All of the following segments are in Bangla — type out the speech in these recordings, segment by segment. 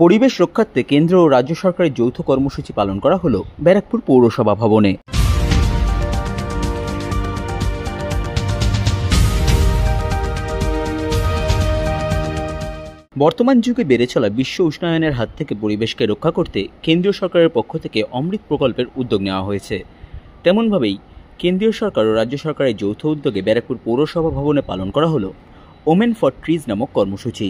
পরিবেশ রক্ষার্থে কেন্দ্র ও রাজ্য সরকারের যৌথ কর্মসূচি পালন করা হলো ব্যারাকপুর পৌরসভা ভবনে। বর্তমান যুগে বেড়ে চলা বিশ্ব উষ্ণায়নের হাত থেকে পরিবেশকে রক্ষা করতে কেন্দ্রীয় সরকারের পক্ষ থেকে অমৃত প্রকল্পের উদ্যোগ নেওয়া হয়েছে। তেমনভাবেই কেন্দ্রীয় সরকার ও রাজ্য সরকারের যৌথ উদ্যোগে ব্যারাকপুর পৌরসভা ভবনে পালন করা হলো ওমেন ফর ট্রিজ নামক কর্মসূচি।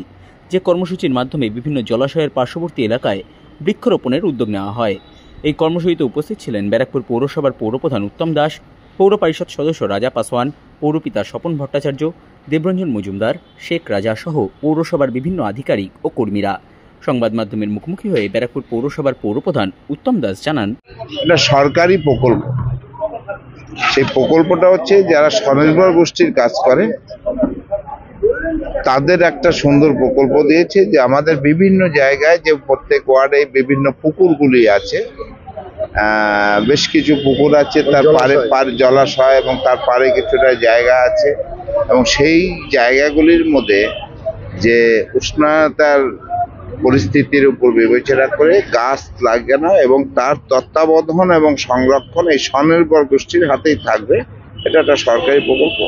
যে কর্মসূচির মাধ্যমে বিভিন্ন জলাশয়ের পার্শ্ববর্তী এলাকায় বৃক্ষরোপণের উদ্যোগ নেওয়া হয়। এই কর্মসূচিতে উপস্থিত ছিলেন ব্যারাকপুর পৌরসভার পৌরপ্রধান উত্তম দাস, পৌর পরিষদ সদস্য রাজা পাসওয়ান, পৌরপিতা স্বপন ভট্টাচার্য, দেবরঞ্জন মজুমদার, শেখ রাজা সহ পৌরসভার বিভিন্ন আধিকারিক ও কর্মীরা। সংবাদ মাধ্যমের মুখোমুখি হয়ে ব্যারাকপুর পৌরসভার পৌরপ্রধান উত্তম দাস জানান, এটা সরকারি প্রকল্প। সেই প্রকল্পটা হচ্ছে যারা স্বনির্ভর গোষ্ঠীর কাজ করে তাদের একটা সুন্দর প্রকল্প দিয়েছে, যে আমাদের বিভিন্ন জায়গায় যে প্রত্যেক ওয়ার্ডে বিভিন্ন পুকুরগুলি আছে, বেশ কিছু পুকুর আছে, তার পারে জলাশয় এবং তার পারে কিছুটা জায়গা আছে, এবং সেই জায়গাগুলির মধ্যে যে উষ্ণতার পরিস্থিতির উপর বিবেচনা করে গাছ লাগানো এবং তার তত্ত্বাবধান এবং সংরক্ষণ এই স্বনির্ভর গোষ্ঠীর হাতেই থাকবে। এটা একটা সরকারি প্রকল্প।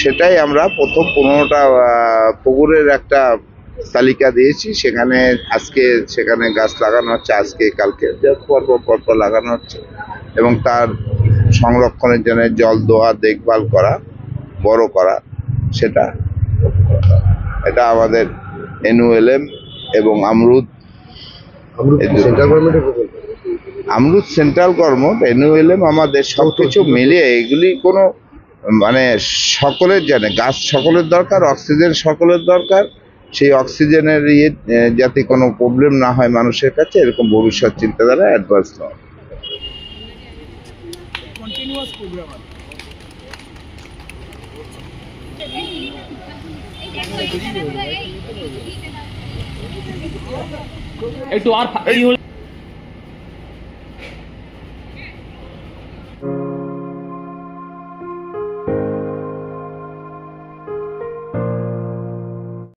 সেটাই আমরা প্রথম 15টা পুকুরের একটা তালিকা দিয়েছি। সেখানে গাছ লাগানো হচ্ছে, আজকে কালকে পরপর লাগানো হচ্ছে, এবং তার সংরক্ষণের জন্য জল দেওয়া, দেখভাল করা, বড় করা, এটা আমাদের NULM এবং আমরুদ সেন্ট্রাল গভর্নমেন্ট, NULM আমাদের সবকিছু মিলিয়ে এগুলি কোনো সকলের জানে, গাছ সকলের দরকার, অক্সিজেন সকলের দরকার। সেই অক্সিজেনের যাতে কোনো প্রবলেম না হয় মানুষের কাছে, এরকম ভবিষ্যৎ চিন্তাধারা অ্যাডভান্স নেওয়া। একটু আর